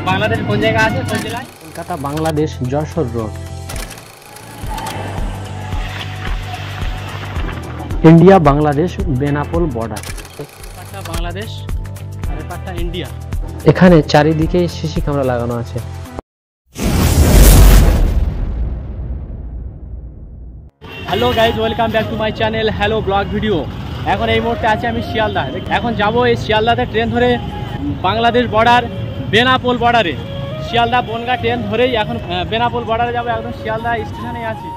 বাংলাদেশ কোন জায়গা আছে, কোন জেলায়? Kolkata Bangladesh Jessore road. India Bangladesh Benapole border. Patna Bangladesh আর পাটনা ইন্ডিয়া। এখানে চারিদিকে সিসি ক্যামেরা লাগানো আছে। Hello guys, welcome back to my channel hello vlog video. এখন এই মুহূর্তে আছে আমি শিয়ালদা। এখন যাব এই শিয়ালদাতে ট্রেন ধরে বাংলাদেশ বর্ডার বেনাপোল বর্ডারে। শিয়ালদা বনগা ট্রেন ধরেই এখন বেনাপোল বর্ডারে যাবো। একদম শিয়ালদা স্টেশনে আছি।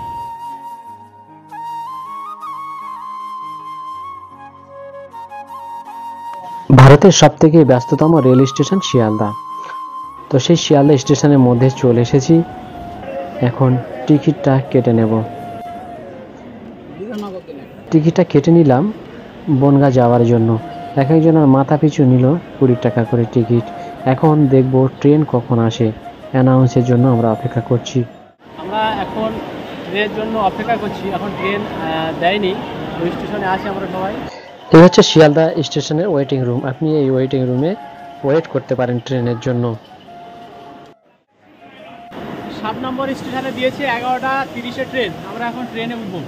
ভারতের সবথেকে ব্যস্ততম রেল স্টেশন শিয়ালদা। তো সেই শিয়ালদা স্টেশনের মধ্যে চলে এসেছি। এখন টিকিটটা কেটে নেব। টিকিটটা কেটে নিলাম বনগা যাওয়ার জন্য। এক একজনের মাথা পিছু নিল 20 টাকা করে টিকিট। এখন দেখব ট্রেন কখন আসে, অ্যানাউন্সের জন্য আমরা অপেক্ষা করছি। আমরা এখন ট্রেনের জন্য অপেক্ষা করছি। এখন ট্রেন দেয়নি, ওই স্টেশনে আছি আমরা সবাই। এই হচ্ছে শিয়ালদা স্টেশনের ওয়েটিং রুম। আপনি এই ওয়েটিং রুমে ওয়েট করতে পারেন ট্রেনের জন্য। 7 নম্বর স্টেশনে দিয়েছে 11টা 30-এ ট্রেন। আমরা এখন ট্রেনে উঠবো।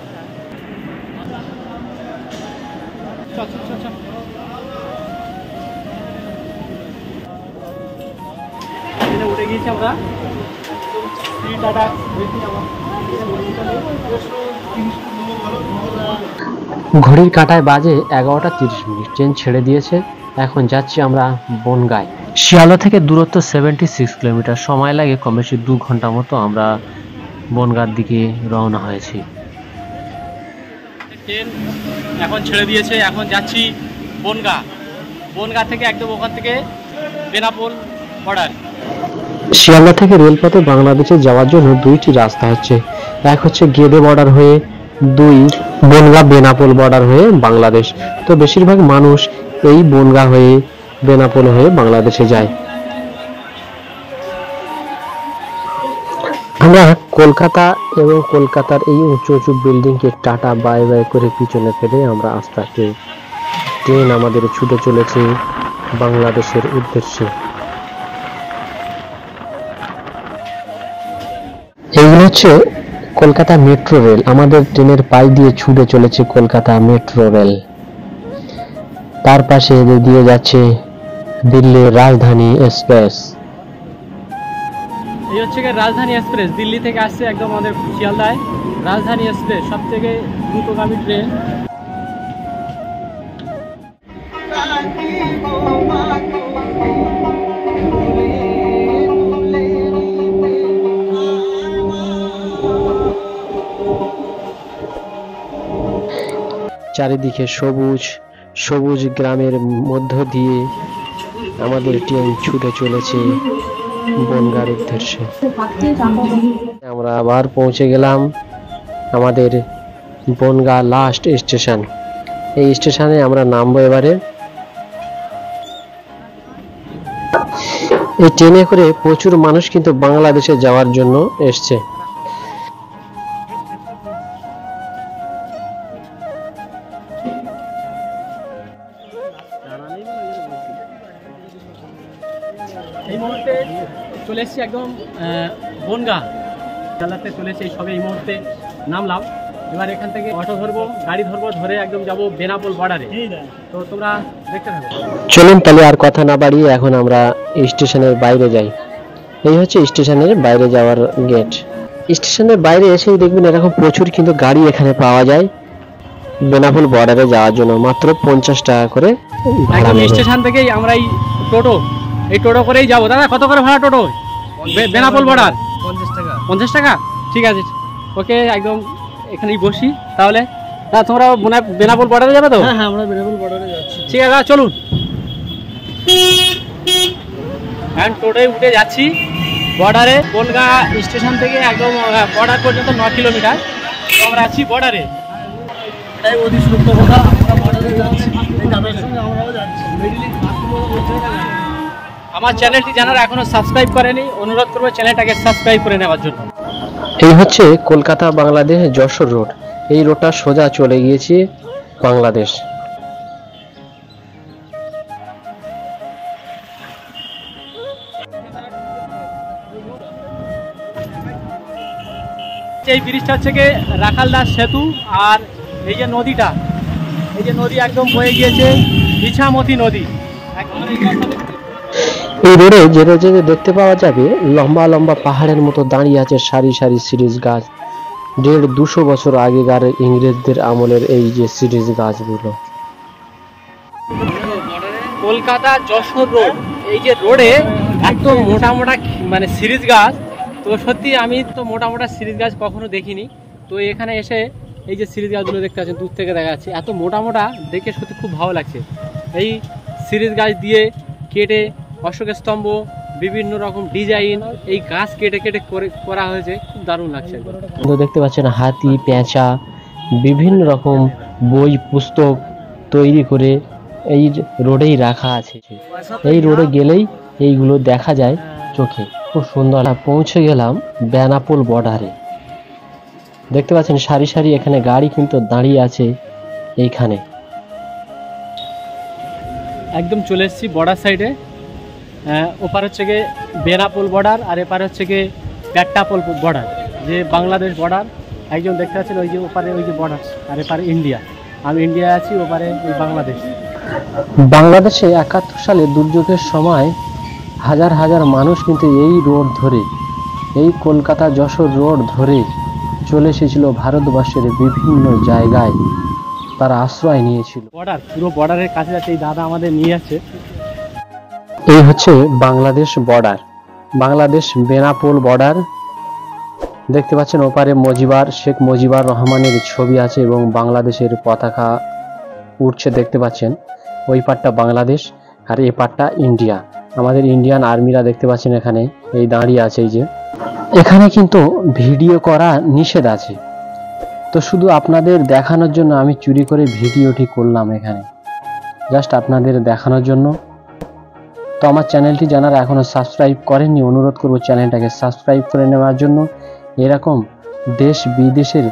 চল চল চল চল। ট্রেনে উঠে গিয়েছি আমরা। ঘড়ির কাঁটায় বাজে 11টা 30 মিনিট। ট্রেন ছেড়ে দিয়েছে। এখন যাচ্ছি আমরা বনগাঁয়। শিয়ালদা থেকে দূরত্ব 76 কিলোমিটার। সময় লাগে কম বেশি 2 ঘন্টা মতো। আমরা বনগাঁর দিকে রওনা হয়েছি। ট্রেন এখন ছেড়ে দিয়েছে। এখন যাচ্ছি বনগাঁ। বনগাঁ থেকে একদম ওখান থেকে বেনাপোল বর্ডার। শিয়ালদা থেকে রেলপথে বাংলাদেশে যাওয়ার জন্য 2টি রাস্তা হচ্ছে। এক হচ্ছে গেদে বর্ডার হয়ে, 2 বনগাঁ বেনাপোল বর্ডার হয়ে বাংলাদেশ। তো বেশিরভাগ মানুষ এই বনগাঁ হয়ে বেনাপোল হয়ে বাংলাদেশে যায়। আমরা কলকাতা এবং কলকাতার এই উঁচু উঁচু বিল্ডিংকে টাটা বাই বাই করে পিছনে ফেলে আমরা আস্তে আস্তে ট্রেন আমাদের ছুটে চলেছে বাংলাদেশের উদ্দেশ্যে। এইগুলো হচ্ছে কলকাতা মেট্রো রেল। আমাদের ট্রেনের পাশ দিয়ে ছুটে চলেছে কলকাতা মেট্রো রেল। তার পাশে দিয়ে যাচ্ছে দিল্লির রাজধানী এক্সপ্রেস। এই হচ্ছে রাজধানী এক্সপ্রেস। দিল্লি থেকে আসছে একদম আমাদের শিয়ালদায়। রাজধানী এক্সপ্রেস সব থেকে দ্রুতগামী ট্রেন। চারিদিকে সবুজ সবুজ গ্রামের মধ্য দিয়ে আমাদের ট্রেন ছুটে চলেছে বনগাঁর উদ্দেশ্যে। আমরা আবার পৌঁছে গেলাম আমাদের বনগাঁ লাস্ট স্টেশন। এই স্টেশনে আমরা নামবো এবারে। এই ট্রেনে করে প্রচুর মানুষ কিন্তু বাংলাদেশে যাওয়ার জন্য এসছে। এই মুহূর্তে চলে এসেছি একদম বনগাঁ জেলাতে চলে এসেছি। সবে এই মুহূর্তে নামলাম। এবার এখান থেকে অটো ধরবো, গাড়ি ধরবো, ধরে একদম যাব বেনাপোল বর্ডারে। তো তোমরা দেখতে থাকো। চলুন তাহলে আর কথা না বাড়িয়ে এখন আমরা স্টেশনের বাইরে যাই। এই হচ্ছে স্টেশনের বাইরে যাওয়ার গেট। স্টেশনের বাইরে এসেই দেখবেন এরকম প্রচুর কিন্তু গাড়ি এখানে পাওয়া যায় বেনাপোল বর্ডারে যাওয়ার জন্য। মাত্র 50 টাকা করে ভাড়া নেবে। স্টেশন থেকেই আমরা এই টোটো করেই যাবো। দাদা কত করে ভাড়া টোটো বেনাপোল বর্ডার? 50 টাকা। 50 টাকা, ঠিক আছে। ওকে, একদম এখানেই বসি তাহলে। না তোমরা বেনাপোল বর্ডারে যাবে তো? হ্যাঁ, আমরা বেনাপোল বর্ডারে যাচ্ছি। ঠিক আছে, চলুন। এখন টোটোয় উঠে যাচ্ছি বর্ডারে। বনগাঁ স্টেশন থেকে একদম বর্ডার পর্যন্ত 9 কিলোমিটার। তো আমরা আছি বর্ডারে। এটাই অতি সত্য কথা, আমরা বর্ডারে যাচ্ছি। এই দাদার সঙ্গে আমরাও যাচ্ছি। আমার চ্যানেলটি যারা এখনো সাবস্ক্রাইব করেনি, অনুরোধ করবো চ্যানেলটাকে সাবস্ক্রাইব করে নেওয়ার জন্য। এই হচ্ছে কলকাতা বাংলাদেশ যশোর রোড। এই রোডটা সোজা চলে গিয়েছে বাংলাদেশ। এই ব্রিজটা হচ্ছে গিয়ে রাখালদাস সেতু, আর এই যে নদীটা, এই যে নদী একদম বয়ে গিয়েছে ইছামতি নদী একদম। এই রোডে যেটা যেটা দেখতে পাওয়া যাবে, লম্বা লম্বা পাহাড়ের মতো দাঁড়িয়ে আছে সারি সারি সিরিজ গাছ। 150-200 বছর আগেকার ইংরেজদের আমলের এই যে সিরিজ গাছগুলো। কলকাতা যশোর রোড, এই যে রোডে এত মোটা মোটা মানে সিরিজ গাছ, তো সত্যি আমি তো মোটা মোটা সিরিজ গাছ কখনো দেখিনি। তো এখানে এসে এই যে সিরিজ গাছগুলো দেখতে পাচ্ছেন, দূর থেকে দেখা যাচ্ছে এত মোটা মোটা, দেখে সত্যি খুব ভালো লাগছে। এই সিরিজ গাছ দিয়ে কেটে অশোকের স্তম্ভ, বিভিন্ন রকম ডিজাইন, এই গাছ কেটে কেটে করা হয়েছে, খুব দারুণ লাগছে। দেখতে পাচ্ছেন হাতি, পেঁচা, বিভিন্ন রকম বই পুস্তক তৈরি করে এই রোডেই রাখা আছে। এই রোডে গেলেই এইগুলো দেখা যায় চোখে, খুব সুন্দর। পৌঁছে গেলাম বেনাপোল বর্ডারে। দেখতে পাচ্ছেন সারি সারি এখানে গাড়ি কিন্তু দাঁড়িয়ে আছে এইখানে। একদম চলে এসেছি বর্ডার সাইডে। ওপার হচ্ছে গিয়ে বেনাপোল বর্ডার, আর এপারে হচ্ছে গিয়ে পেট্টাপোল বর্ডার, যে বাংলাদেশ বর্ডার। একজন দেখতে পাচ্ছেন ওই যে ওপারে ওই যে বর্ডার, আর এপারে ইন্ডিয়া। আমি ইন্ডিয়ায় আছি, ওপারে ওই বাংলাদেশ। বাংলাদেশে 71 সালে দুর্যোগের সময় হাজার হাজার মানুষ কিন্তু এই রোড ধরে, এই কলকাতা যশোর রোড ধরে চলে এসেছিল ভারতবর্ষের বিভিন্ন জায়গায়, তারা আশ্রয় নিয়েছিল। বর্ডার, পুরো বর্ডারের কাছে যাচ্ছে এই দাদা আমাদের নিয়ে যাচ্ছে। এই হচ্ছে বাংলাদেশ বর্ডার, বাংলাদেশ বেনাপোল বর্ডার। দেখতে পাচ্ছেন ওপারে শেখ মুজিবুর রহমানের ছবি আছে এবং বাংলাদেশের পতাকা উঠছে দেখতে পাচ্ছেন। ওই পাটটা বাংলাদেশ আর এই পাটটা ইন্ডিয়া। আমাদের ইন্ডিয়ান আর্মিরা দেখতে পাচ্ছেন এখানে এই দাঁড়িয়ে আছে। এই যে এখানে কিন্তু ভিডিও করা নিষেধ আছে, তো শুধু আপনাদের দেখানোর জন্য আমি চুরি করে ভিডিওটি করলাম এখানে, জাস্ট আপনাদের দেখানোর জন্য। তো আমার চ্যানেলটি যারা এখনো সাবস্ক্রাইব করেননি, অনুরোধ করব চ্যানেলটাকে সাবস্ক্রাইব করে নেওয়ার জন্য। এরকম দেশ বিদেশের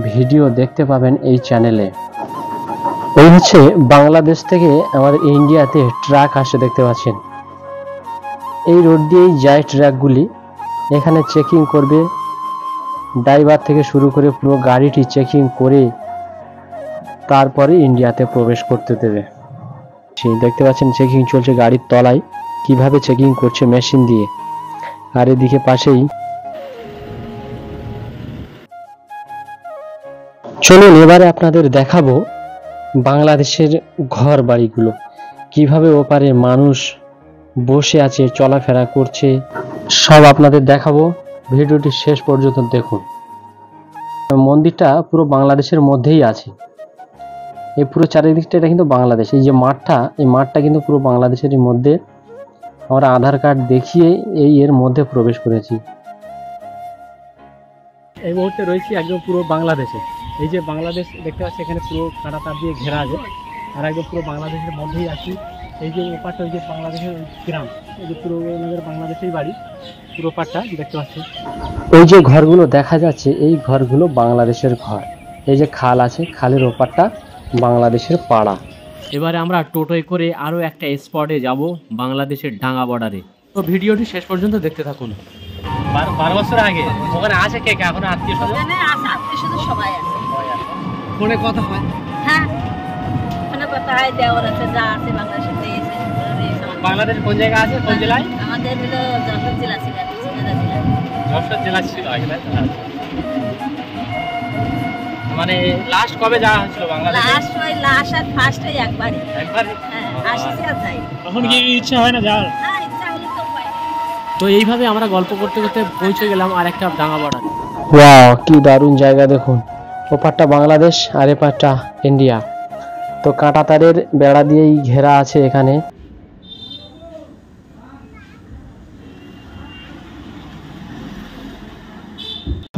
ভিডিও দেখতে পাবেন এই চ্যানেলে। এই হচ্ছে বাংলাদেশ থেকে আমাদের ইন্ডিয়াতে ট্রাক আসে দেখতে পাচ্ছেন। এই রোড দিয়েই যায় ট্রাকগুলি। এখানে চেকিং করবে, ড্রাইভার থেকে শুরু করে পুরো গাড়িটি চেকিং করে তারপরে ইন্ডিয়াতে প্রবেশ করতে দেবে। দেখতে পাচ্ছেন চেকিং চলছে গাড়ির তলায়, কিভাবে চেকিং করছে মেশিন দিয়ে। আর এদিকে পাশেই চলুন এবারে আপনাদের দেখাবো বাংলাদেশের ঘর বাড়িগুলো, কিভাবে ওপারে মানুষ বসে আছে, চলাফেরা করছে, সব আপনাদের দেখাবো। ভিডিওটি শেষ পর্যন্ত দেখুন। মন্দিরটা পুরো বাংলাদেশের মধ্যেই আছে, এই পুরো চারিদিকটা এটা কিন্তু বাংলাদেশ। এই যে মাঠটা, এই মাঠটা কিন্তু পুরো বাংলাদেশের মধ্যে। আমরা আধার কার্ড দেখিয়ে এর মধ্যে প্রবেশ করেছি। এই মুহূর্তে রয়েছি একদম পুরো বাংলাদেশে। এই যে বাংলাদেশ দেখতে পাচ্ছি, এখানে পুরো কাঁটা তার দিয়ে ঘেরা আছে, আর একদম পুরো বাংলাদেশের মধ্যেই আছি। এই যে ওপারটা ওই যে বাংলাদেশের গ্রাম, এই যে পুরো আমাদের বাংলাদেশেই বাড়ি, পুরো পাটটা দেখতে পাচ্ছি। ওই যে ঘরগুলো দেখা যাচ্ছে, এই ঘরগুলো বাংলাদেশের ঘর। এই যে খাল আছে, খালের ওপারটা বাংলাদেশের পাড়া। এবারে আমরা টোটোয় করে আরও একটা স্পটে যাব, বাংলাদেশের ডাঙ্গা বর্ডারে। তো ভিডিওটি শেষ পর্যন্ত দেখতে থাকুন। 12 বছর আগে ওখানে আছে কে কে এখন আত্মীয় স্বজন? সবাই আছে, ফোনে কথা হয়? হ্যাঁ ফোনে কথা হয়, দেওয়ার আছে, যা আছে বাংলাদেশে পেয়েছে। বাংলাদেশ কোন জায়গা আছে, কোন জেলায়? আমাদের হলো যশোর জেলা ছিল, যশোর জেলা ছিল আগে, তাই তো? মানে লাস্ট কবে যাওয়া হয়েছিল বাংলাদেশে? লাস্ট আর ফার্স্ট একবারই। হ্যাঁ, আসছে আর যাই। তখন কি ইচ্ছা হয় না যাওয়ার? হ্যাঁ, ইচ্ছা হলে তো হয়। তো এইভাবে আমরা গল্প করতে করতে পৌঁছে গেলাম আর একটা ডাঙ্গা বর্ডার। ওয়াও, কি দারুণ জায়গা দেখুন। ওপারটা বাংলাদেশ আর এপারটা ইন্ডিয়া। তো কাঁটা তারের বেড়া দিয়েই ঘেরা আছে এখানে।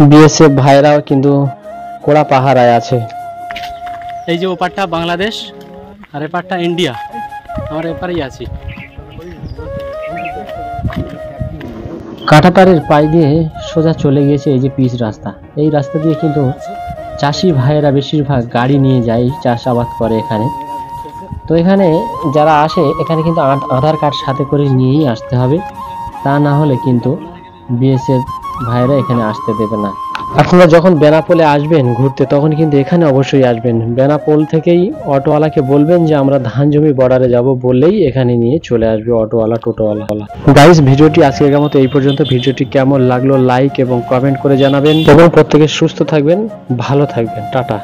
বিএসএফ ভাইরাও কিন্তু কোড়া পাহারায় আছে। এই যে ওপারটা বাংলাদেশ আর এপারটা ইন্ডিয়া, আমরা এপারেই আছি। কাঁটাতারের পাশ দিয়ে সোজা চলে গিয়েছে এই যে পিচ রাস্তা। এই রাস্তা দিয়ে কিন্তু চাষি ভাইয়েরা বেশিরভাগ গাড়ি নিয়ে যায়, চাষাবাদ করে এখানে। তো এখানে যারা আসে, এখানে কিন্তু আধার কার্ড সাথে করে নিয়েই আসতে হবে, তা না হলে কিন্তু বিএসএফ ভাইয়েরা এখানে আসতে দেবে না। আপনারা যখন বেনাপোলে আসবেন ঘুরতে তখন কিন্তু এখানে অবশ্যই আসবেন। বেনাপোল থেকেই অটোওয়ালাকে বলবেন যে আমরা ধান জমি বর্ডারে যাব, বললেই এখানে নিয়ে চলে আসবে অটোওয়ালা টোটোওয়ালা। গাইস, ভিডিওটি আজকের মতো এই পর্যন্ত। ভিডিওটি কেমন লাগলো লাইক এবং কমেন্ট করে জানাবেন এবং প্রত্যেকে সুস্থ থাকবেন, ভালো থাকবেন। টাটা।